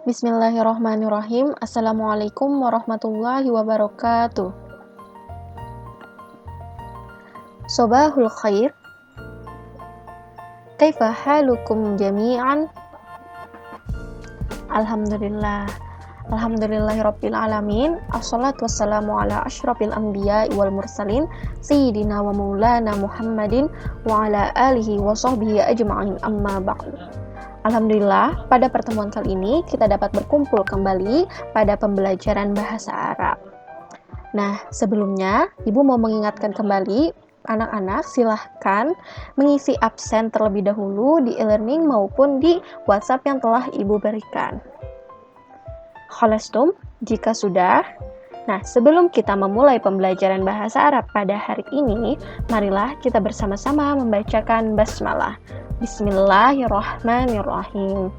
Bismillahirrahmanirrahim. Assalamualaikum warahmatullahi wabarakatuh. Sobahul khair. Kaifa halukum jami'an? Alhamdulillah. Alhamdulillahirabbil alamin. Assalatu wassalamu ala asyrafil anbiya'i wal mursalin sayyidina wa maulana Muhammadin wa ala alihi wa sahbihi ajma'in, amma ba'du. Alhamdulillah, pada pertemuan kali ini kita dapat berkumpul kembali pada pembelajaran bahasa Arab. Nah, sebelumnya Ibu mau mengingatkan kembali anak-anak silahkan mengisi absen terlebih dahulu di e-learning maupun di WhatsApp yang telah Ibu berikan. Khalastum, jika sudah. Nah, sebelum kita memulai pembelajaran bahasa Arab pada hari ini, marilah kita bersama-sama membacakan basmalah. Bismillahirrahmanirrahim.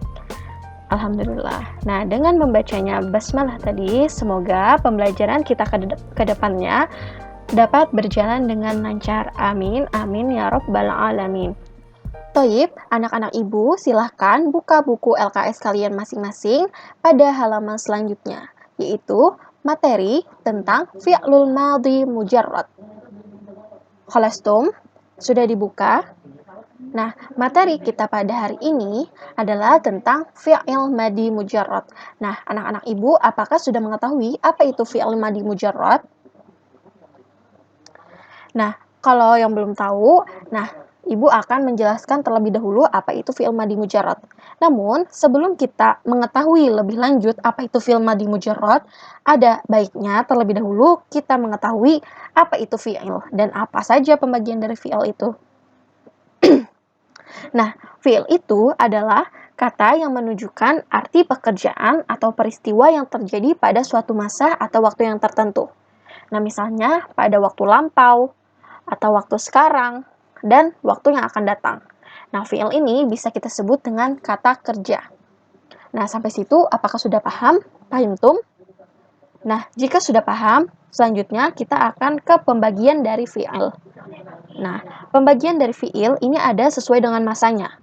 Alhamdulillah. Nah, dengan membacanya basmalah tadi, semoga pembelajaran kita ke depannya dapat berjalan dengan lancar. Amin, amin ya rabbal alamin. Toyib, anak-anak Ibu silahkan buka buku LKS kalian masing-masing pada halaman selanjutnya, yaitu materi tentang fi'lul madhi mujarrad. Khalastum, sudah dibuka? Nah, materi kita pada hari ini adalah tentang fi'il madhi mujarrad. Nah, anak-anak Ibu, apakah sudah mengetahui apa itu fi'il madhi mujarrad? Nah, kalau yang belum tahu, Ibu akan menjelaskan terlebih dahulu apa itu fi'il madhi mujarrad. Namun, sebelum kita mengetahui lebih lanjut apa itu fi'il madhi mujarrad, ada baiknya terlebih dahulu kita mengetahui apa itu fi'il dan apa saja pembagian dari fi'il itu. Nah, fi'il itu adalah kata yang menunjukkan arti pekerjaan atau peristiwa yang terjadi pada suatu masa atau waktu yang tertentu. Nah, misalnya pada waktu lampau, atau waktu sekarang, dan waktu yang akan datang. Nah, fi'il ini bisa kita sebut dengan kata kerja. Nah, sampai situ apakah sudah paham? Fahimtum? Nah, jika sudah paham, selanjutnya kita akan ke pembagian dari fi'il. Nah, pembagian dari fi'il ini ada sesuai dengan masanya.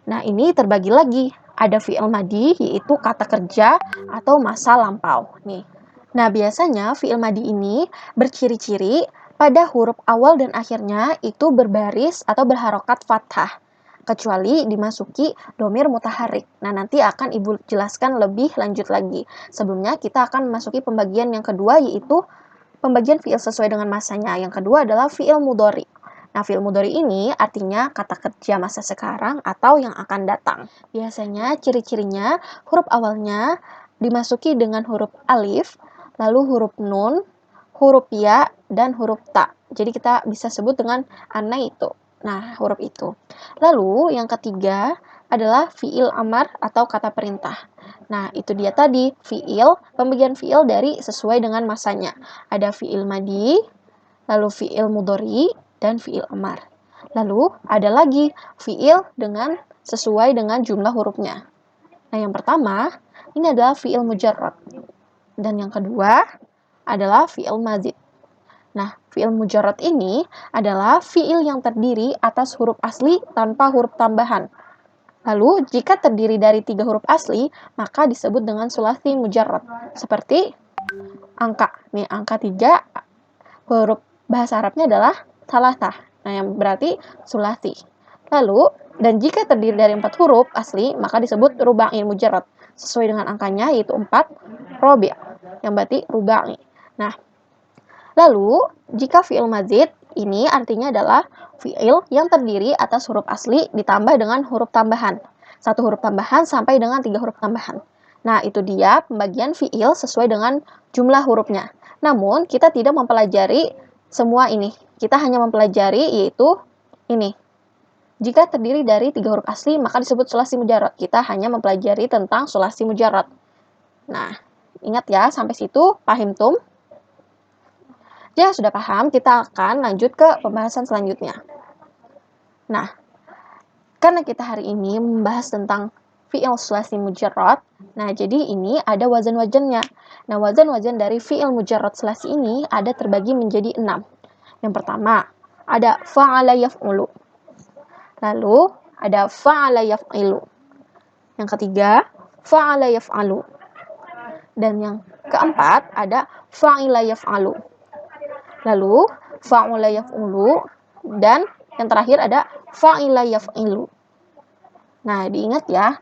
Nah, ini terbagi lagi. Ada fi'il madhi, yaitu kata kerja atau masa lampau. Nah, biasanya fi'il madhi ini berciri-ciri pada huruf awal dan akhirnya itu berbaris atau berharokat fathah, kecuali dimasuki domir mutaharik. Nah, nanti akan Ibu jelaskan lebih lanjut lagi. Sebelumnya kita akan memasuki pembagian yang kedua, yaitu pembagian fi'il sesuai dengan masanya. Yang kedua adalah fi'il mudhari. Nah, fi'il mudhari ini artinya kata kerja masa sekarang atau yang akan datang. Biasanya ciri-cirinya huruf awalnya dimasuki dengan huruf alif, lalu huruf nun, huruf ya, dan huruf ta. Jadi kita bisa sebut dengan ana itu. Nah, huruf itu. Lalu yang ketiga adalah fi'il amar atau kata perintah. Nah, itu dia tadi fi'il, pembagian fi'il dari sesuai dengan masanya. Ada fi'il madhi, lalu fi'il mudhari, dan fi'il amar. Lalu ada lagi fi'il dengan sesuai dengan jumlah hurufnya. Nah, yang pertama ini adalah fi'il mujarrad. Dan yang kedua adalah fi'il mazid. Nah, fi'il mujarrad ini adalah fi'il yang terdiri atas huruf asli tanpa huruf tambahan. Lalu, jika terdiri dari 3 huruf asli, maka disebut dengan sulasi mujarrad. Seperti angka. Nih, angka 3, huruf bahasa Arabnya adalah salasah. Nah, yang berarti sulasi. Lalu, dan jika terdiri dari 4 huruf asli, maka disebut rubai mujarrad. Sesuai dengan angkanya, yaitu 4, robi', yang berarti rubai. Nah, lalu, jika fi'il mazid, ini artinya adalah fi'il yang terdiri atas huruf asli ditambah dengan huruf tambahan. 1 huruf tambahan sampai dengan 3 huruf tambahan. Nah, itu dia pembagian fi'il sesuai dengan jumlah hurufnya. Namun, kita tidak mempelajari semua ini. Kita hanya mempelajari yaitu ini. Jika terdiri dari 3 huruf asli, maka disebut sulasi mujarrad. Kita hanya mempelajari tentang sulasi mujarrad. Nah, ingat ya, sampai situ fahimtum? Jika sudah paham, kita akan lanjut ke pembahasan selanjutnya. Nah, karena kita hari ini membahas tentang fi'il sulasi mujarrad, nah jadi ini ada wazan-wazannya. Nah, wazan-wazan dari fi'il mujarrad sulasi ini ada terbagi menjadi 6. Yang pertama, ada fa'ala yaf'ulu. Lalu, ada fa'ala yaf'ilu. Yang ketiga, fa'ala yaf'alu. Dan yang keempat ada fa'ila yaf'alu. Lalu fa'ula yaf'ulu, dan yang terakhir ada fa'ila yaf'ilu. Nah, diingat ya.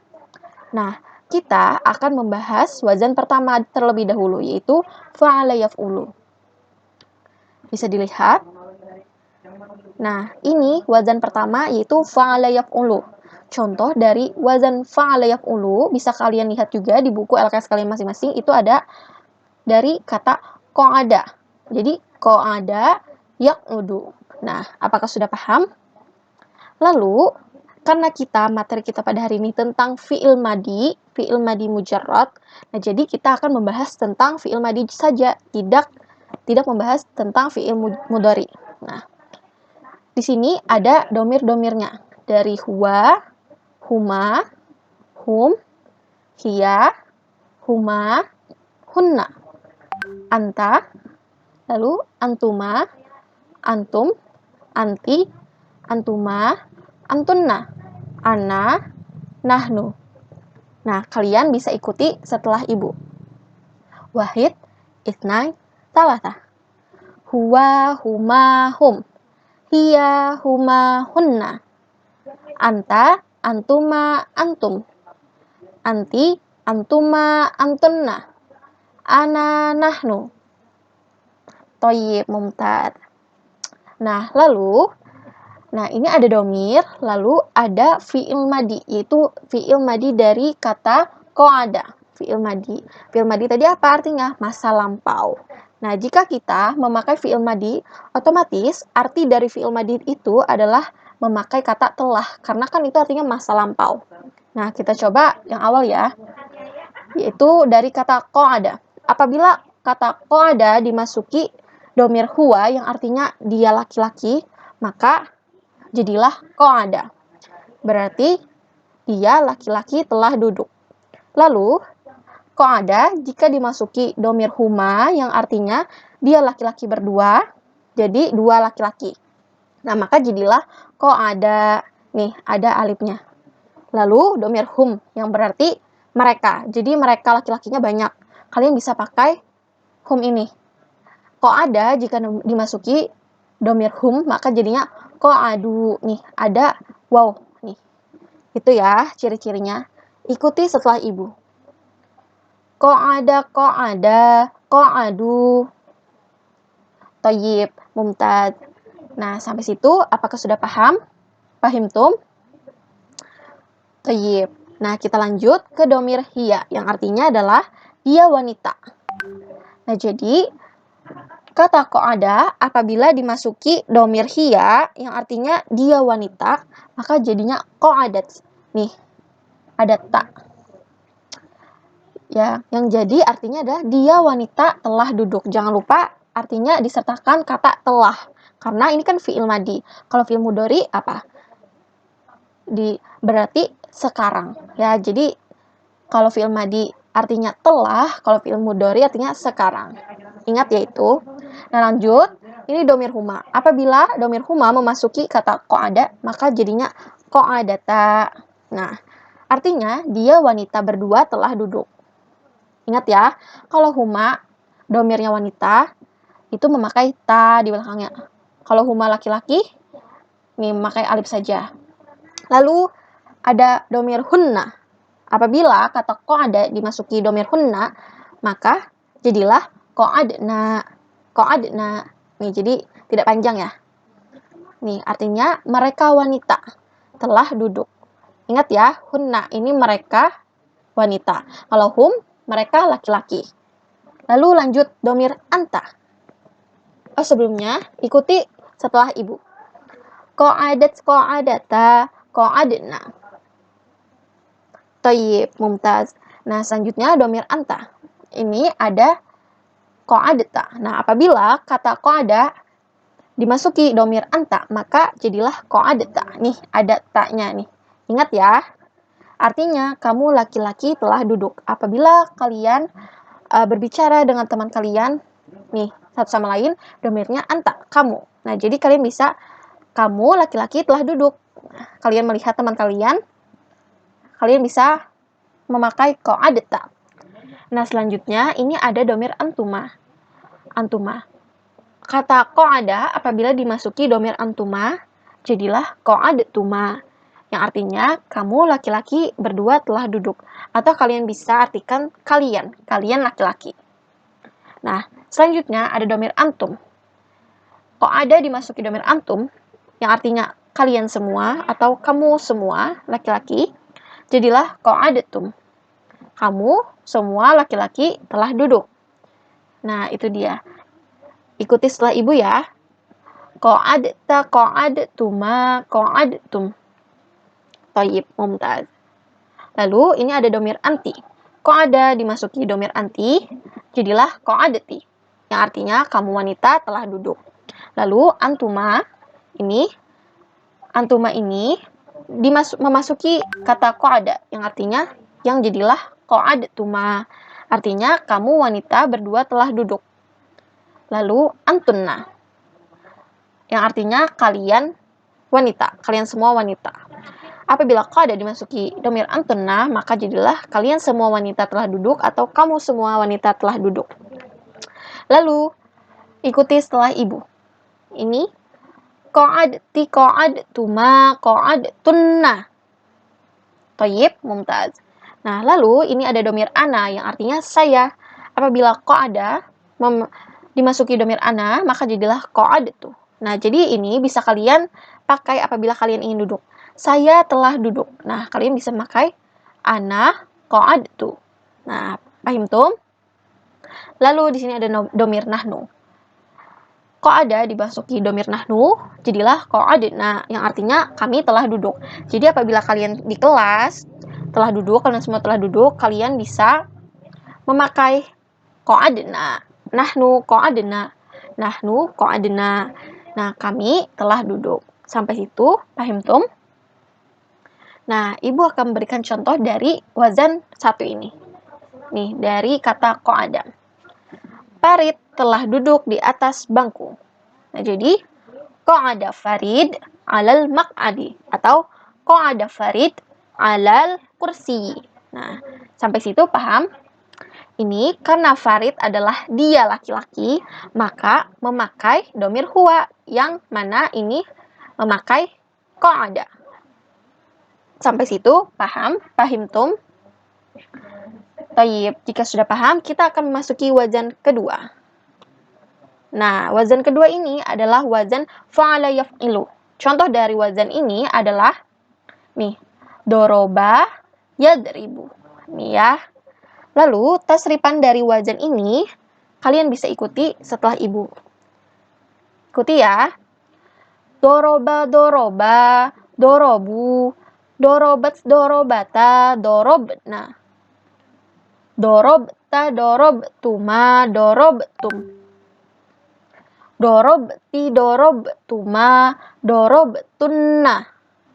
Nah, kita akan membahas wazan pertama terlebih dahulu, yaitu fa'ala yaf'ulu. Bisa dilihat. Nah, ini wazan pertama yaitu fa'ala yaf'ulu. Contoh dari wazan fa'ala yaf'ulu bisa kalian lihat juga di buku LKS kalian masing-masing, itu ada dari kata qa'ada. Jadi qa'ada yaq'udu. Nah, apakah sudah paham? Lalu, karena materi kita pada hari ini tentang fi'il madi mujarrad, nah jadi kita akan membahas tentang fi'il madi saja, tidak membahas tentang fi'il mudhari. Nah, di sini ada domir-domirnya dari huwa, huma, hum, hiya, huma, hunna, anta, lalu antuma, antum, anti, antuma, antunna, ana, nahnu. Nah, kalian bisa ikuti setelah ibu. Wahid, itnain, talatha. Huwa, huma, hum. Hiya, huma, hunna. Anta, antuma, antum. Anti, antuma, antunna. Ana, nahnu. Thayyib, mumtaz. Nah, ini ada domir, lalu ada fi'il madi, yaitu fi'il madi dari kata qa'ada. Fi'il madi tadi apa artinya? Masa lampau. Nah, jika kita memakai fi'il madi, otomatis arti dari fi'il madi itu adalah memakai kata telah, karena kan itu artinya masa lampau. Nah, kita coba yang awal ya, yaitu dari kata qa'ada. Apabila kata qa'ada dimasuki domir huwa yang artinya dia laki-laki, maka jadilah qa'ada. Berarti dia laki-laki telah duduk. Lalu, qa'ada jika dimasuki domir huma yang artinya dia laki-laki berdua, jadi dua laki-laki. Nah, maka jadilah qa'ada. Nih, ada alifnya. Lalu, domir hum yang berarti mereka. Jadi, mereka laki-lakinya banyak. Kalian bisa pakai hum ini. Qa'ada jika dimasuki domir hum, maka jadinya qa'adu. Nih, ada wow. Nih, itu ya ciri-cirinya. Ikuti setelah ibu. Qa'ada, qa'ada, qa'adu. Thayyib, mumtaz. Nah, sampai situ apakah sudah paham? Fahimtum? Thayyib. Nah, kita lanjut ke domir hiya, yang artinya adalah dia wanita. Nah, jadi kata qa'ada apabila dimasuki domir hiya yang artinya dia wanita, maka jadinya qa'adat. Nih, ada ta. Ya, yang jadi artinya adalah dia wanita telah duduk. Jangan lupa artinya disertakan kata telah. Karena ini kan fi'il madi. Kalau fi'il mudhari apa? Berarti sekarang. Ya, jadi kalau fi'il madi artinya telah, kalau fi'il mudhari artinya sekarang. Ingat ya itu. Nah, lanjut. Ini domir huma. Apabila domir huma memasuki kata qa'ada, maka jadinya qa'adata. Nah, artinya dia wanita berdua telah duduk. Ingat ya, kalau huma, domirnya wanita, itu memakai ta di belakangnya. Kalau huma laki-laki, ini memakai alif saja. Lalu ada domir hunna. Apabila kata qa'ada dimasuki domir hunna, maka jadilah qa'adna. Qa'adna. Nih, jadi tidak panjang ya. Nih, artinya mereka wanita telah duduk. Ingat ya, hunna ini mereka wanita. Kalau hum, mereka laki-laki. Lalu lanjut domir anta. Oh, sebelumnya ikuti setelah ibu. Qa'adat, qa'adata, qa'adna. Thayyib, mumtaz. Nah, selanjutnya domir anta. Ini ada qa'adata. Nah, apabila kata qa'ada dimasuki domir anta, maka jadilah qa'adata. Nih, ada ta-nya nih. Ingat ya. Artinya, kamu laki-laki telah duduk. Apabila kalian berbicara dengan teman kalian, nih, satu sama lain, domirnya anta, kamu. Nah, jadi kalian bisa, kamu laki-laki telah duduk. Kalian melihat teman kalian bisa memakai qa'adta. Nah, selanjutnya ini ada domir antuma. Antuma. Kata qa'ada apabila dimasuki domir antuma, jadilah qa'adtuma. Yang artinya kamu laki-laki berdua telah duduk. Atau kalian bisa artikan kalian laki-laki. Nah, selanjutnya ada domir antum. Qa'ada dimasuki domir antum, yang artinya kalian semua atau kamu semua laki-laki, jadilah qa'adtum. Kamu semua laki-laki telah duduk. Nah, itu dia. Ikuti setelah ibu ya. Qa'adta, qa'adtuma, qa'adtum. Thayyib, mumtaz. Lalu ini ada domir anti. Qa'ada dimasuki domir anti, jadilah qa'adti. Yang artinya kamu wanita telah duduk. Lalu antuma ini memasuki kata qa'ada, yang artinya yang jadilah qa'adtuma. Artinya kamu wanita berdua telah duduk. Lalu antunna, yang artinya kalian wanita, kalian semua wanita. Apabila qa'ada dimasuki domir antunna, maka jadilah kalian semua wanita telah duduk atau kamu semua wanita telah duduk. Lalu ikuti setelah ibu. Ini qa'adti, qa'adtuma, qa'adtunna. Thayyib, mumtaz. Nah, lalu ini ada domir ana yang artinya saya. Apabila qa'ada dimasuki domir ana, maka jadilah qa'adtu. Nah, jadi ini bisa kalian pakai apabila kalian ingin duduk. Saya telah duduk. Nah, kalian bisa memakai ana qa'adtu. Nah, paham tuh? Lalu di sini ada domir nahnu. Qa'ada dimasuki domir nahnu, jadilah qa'adna, yang artinya kami telah duduk. Jadi apabila kalian di kelas telah duduk, kalian semua telah duduk, kalian bisa memakai qa'adna. Nahnu qa'adna. Nahnu qa'adna. Nah, kami telah duduk. Sampai situ, paham tum? Nah, ibu akan memberikan contoh dari wazan satu ini. Nih, dari kata qa'ada. Farid telah duduk di atas bangku. Nah, jadi qa'ada Farid alal maq'adi atau qa'ada Farid alal kursi. Nah, sampai situ paham? Ini karena Farid adalah dia laki-laki, maka memakai domir huwa, yang mana ini memakai qa'ada. Sampai situ paham? Pahim tum? Tayyib, jika sudah paham, kita akan memasuki wazan kedua. Nah, wazan kedua ini adalah wazan fa'ala yaf'ilu. Contoh dari wazan ini adalah nih, doroba yadribu. Nih ya. Lalu, tasrifan dari wazan ini kalian bisa ikuti setelah ibu. Ikuti ya. Doroba, doroba, dorobu, dorobat, dorobata, dorobna. Dorobta, dorobtuma, dorobtum. Dorobti, dorobtuma, dorobtunna.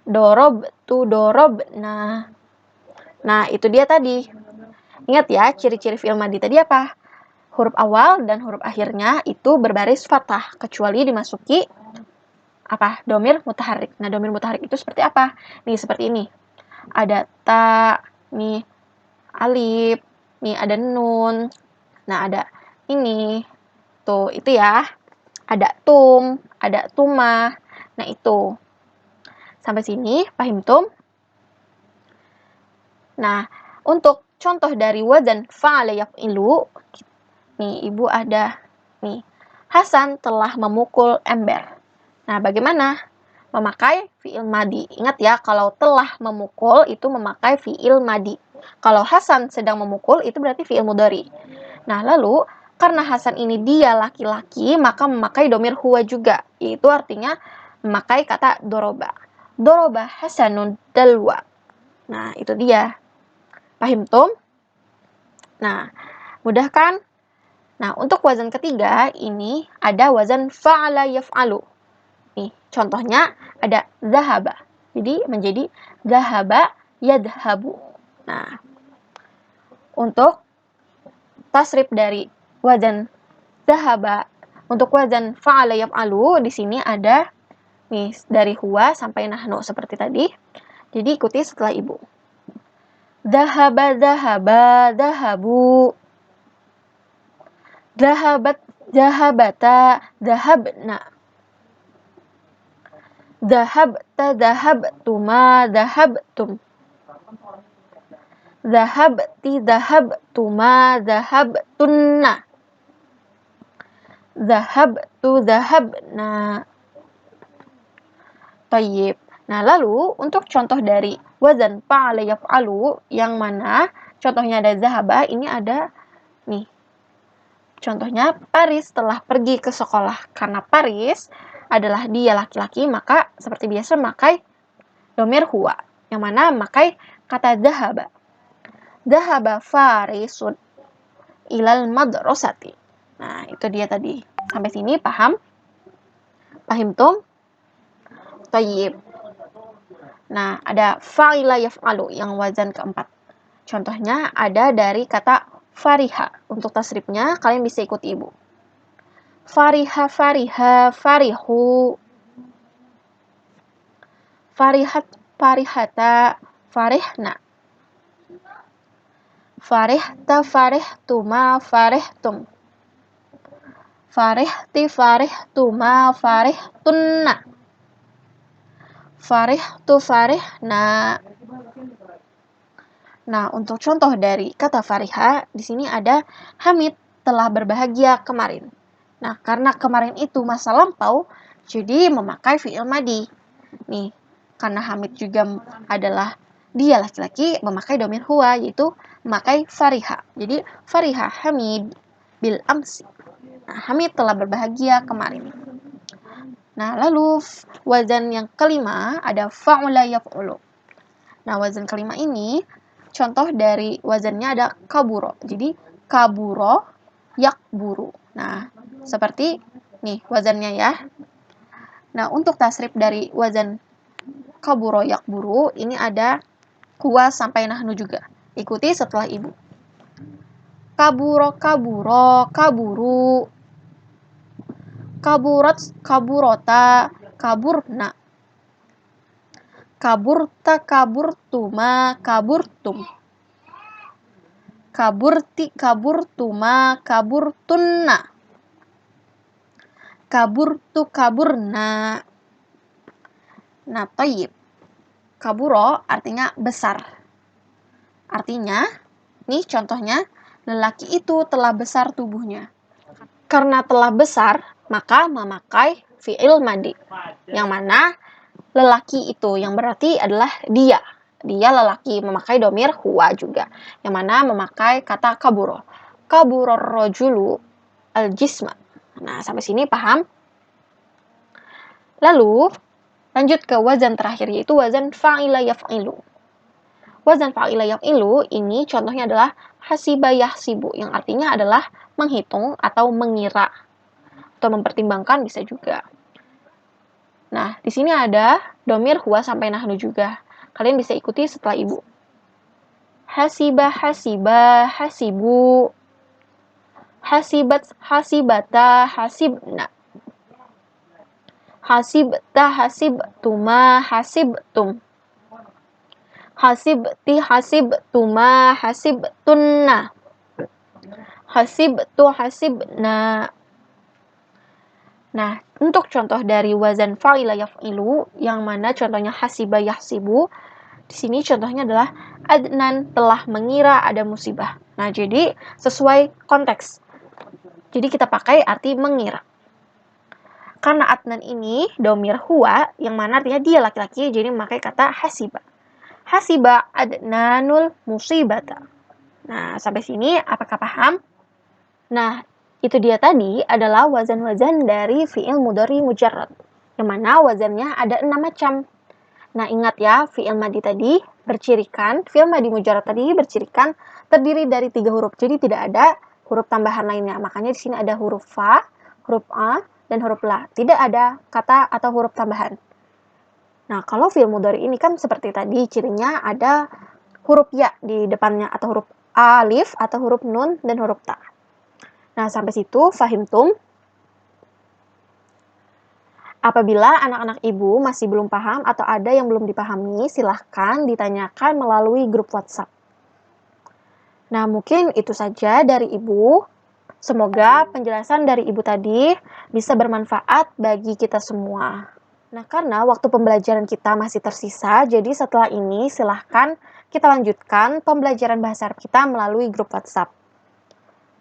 Dorobtu, dorobna. Nah, itu dia tadi. Ingat ya, ciri-ciri fi'il madhi tadi apa? Huruf awal dan huruf akhirnya itu berbaris fathah, kecuali dimasuki apa? Domir mutaharrik. Nah, domir mutaharrik itu seperti apa? Nih, seperti ini. Ada ta, nih alif, nih ada nun. Nah, ada ini. Tuh, itu ya. Ada tum, ada tuma. Nah, itu. Sampai sini, paham tum? Nah, untuk contoh dari wazan fa'ala yaf'ilu, nih, ibu ada nih. Hasan telah memukul ember. Nah, bagaimana? Memakai fi'il madhi. Ingat ya, kalau telah memukul itu memakai fi'il madhi. Kalau Hasan sedang memukul itu berarti fi'il mudhari. Nah, lalu karena Hasan ini dia laki-laki, maka memakai domir huwa juga. Yaitu artinya memakai kata doroba. Doroba Hasanun dalwa. Nah, itu dia. Paham tum? Nah, mudah kan? Nah, untuk wazan ketiga, ini ada wazan fa'ala yaf'alu. Nih, contohnya ada zahaba. Jadi, menjadi zahaba yadhabu. Nah, untuk tasrif dari wazan zahaba, untuk wazan fa'ala yaf'alu, di sini ada nih dari huwa sampai nahnu seperti tadi. Jadi, ikuti setelah ibu. Dhahaba, dhahaba, dhahabu. Dhahabat, dhahabata, dhahabna. Dhahabta, dhahabtuma, dhahabtum. Dhahabti, dhahabtuma, dhahabtunna. Dhahabtu, dhahabna. Tayyib. Nah, lalu untuk contoh dari wazan fa'ala yaf'alu yang mana contohnya ada zahaba, ini ada nih. Contohnya Paris telah pergi ke sekolah. Karena Paris adalah dia laki-laki, maka seperti biasa memakai domir huwa. Yang mana memakai kata zahaba. Zahaba Farisun ilal madrasati. Nah, itu dia tadi. Sampai sini paham? Pahim tum? Tayyib. Nah, ada fa'ila yaf'alu yang wazan keempat. Contohnya ada dari kata fariha. Untuk tasrifnya, kalian bisa ikut ibu. Fariha, fariha, farihu. Farihat, farihata, farihna. Farihta, farihtuma, farihtum. Farihti, farihtuma, farihtunna. Farihtu, farihna. Nah, untuk contoh dari kata fariha, di sini ada Hamid telah berbahagia kemarin. Nah, karena kemarin itu masa lampau, jadi memakai fi'il madi. Nih, karena Hamid juga adalah dia laki-laki, memakai domir huwa, yaitu memakai fariha. Jadi, fariha Hamid bil amsi. Nah, Hamid telah berbahagia kemarin. Nah, lalu wazan yang kelima ada fa'ula yaf'ulu. Nah, wazan kelima ini contoh dari wazannya ada kaburo. Jadi, kaburo yakburu. Nah, seperti nih wazannya ya. Nah, untuk tasrif dari wazan kaburo yakburu, ini ada kuwa sampai nahnu juga. Ikuti setelah ibu. Kaburo, kaburo, kaburu. Kaburat, kaburota, kaburna. Kaburta, kaburtuma, kaburtum. Kaburti, kaburtuma, kaburtunna. Kaburtu, kaburna. Nah, toyib. Kaburo artinya besar. Artinya, nih contohnya, lelaki itu telah besar tubuhnya. Karena telah besar, maka memakai fi'il madi. Yang mana lelaki itu, yang berarti adalah dia. Dia lelaki, memakai domir huwa juga. Yang mana memakai kata kaburo. Kaburo rojulu al-jisma. Nah, sampai sini paham? Lalu, lanjut ke wazan terakhir, yaitu wazan fa'ila yaf'ilu. Wazan fa'ila yaf'ilu ini contohnya adalah hasiba yahsibu, yang artinya adalah menghitung atau mengira. Atau mempertimbangkan bisa juga. Nah, di sini ada domir huwa sampai nahnu juga. Kalian bisa ikuti setelah ibu. Hasiba, hasiba, hasibu. Hasibat, hasibata, hasibna. Hasibta, hasibtuma, hasibtum. Hasibti, hasibtuma, hasibtunna. Hasibtu, hasibna. Nah, untuk contoh dari wazan fa'ila yaf'ilu, yang mana contohnya hasiba yahsibu, di sini contohnya adalah adnan telah mengira ada musibah. Nah, jadi sesuai konteks. Jadi kita pakai arti mengira. Karena adnan ini domir huwa, yang mana artinya dia laki-laki, jadi memakai kata hasiba. Hasiba adnanul musibata. Nah, sampai sini apakah paham? Nah, itu dia tadi adalah wazan-wazan dari fi'il mudhari mujarrad. Yang mana wazannya ada 6 macam. Nah, ingat ya, fi'il madi tadi bercirikan, fi'il madi mujarrad tadi bercirikan terdiri dari 3 huruf. Jadi tidak ada huruf tambahan lainnya. Makanya di sini ada huruf fa, huruf a, dan huruf la. Tidak ada kata atau huruf tambahan. Nah, kalau fi'il mudhari ini kan seperti tadi, cirinya ada huruf ya di depannya, atau huruf alif, atau huruf nun, dan huruf ta. Nah, sampai situ fahimtum? Apabila anak-anak ibu masih belum paham atau ada yang belum dipahami, silahkan ditanyakan melalui grup WhatsApp. Nah, mungkin itu saja dari Ibu. Semoga penjelasan dari Ibu tadi bisa bermanfaat bagi kita semua. Nah, karena waktu pembelajaran kita masih tersisa, jadi setelah ini silahkan kita lanjutkan pembelajaran bahasa Arab kita melalui grup WhatsApp.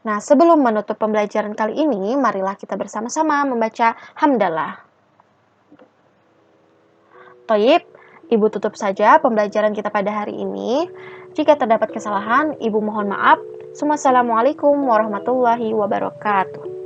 Nah, sebelum menutup pembelajaran kali ini, marilah kita bersama-sama membaca hamdalah. Toyib, Ibu tutup saja pembelajaran kita pada hari ini. Jika terdapat kesalahan, Ibu mohon maaf. Wassalamualaikum warahmatullahi wabarakatuh.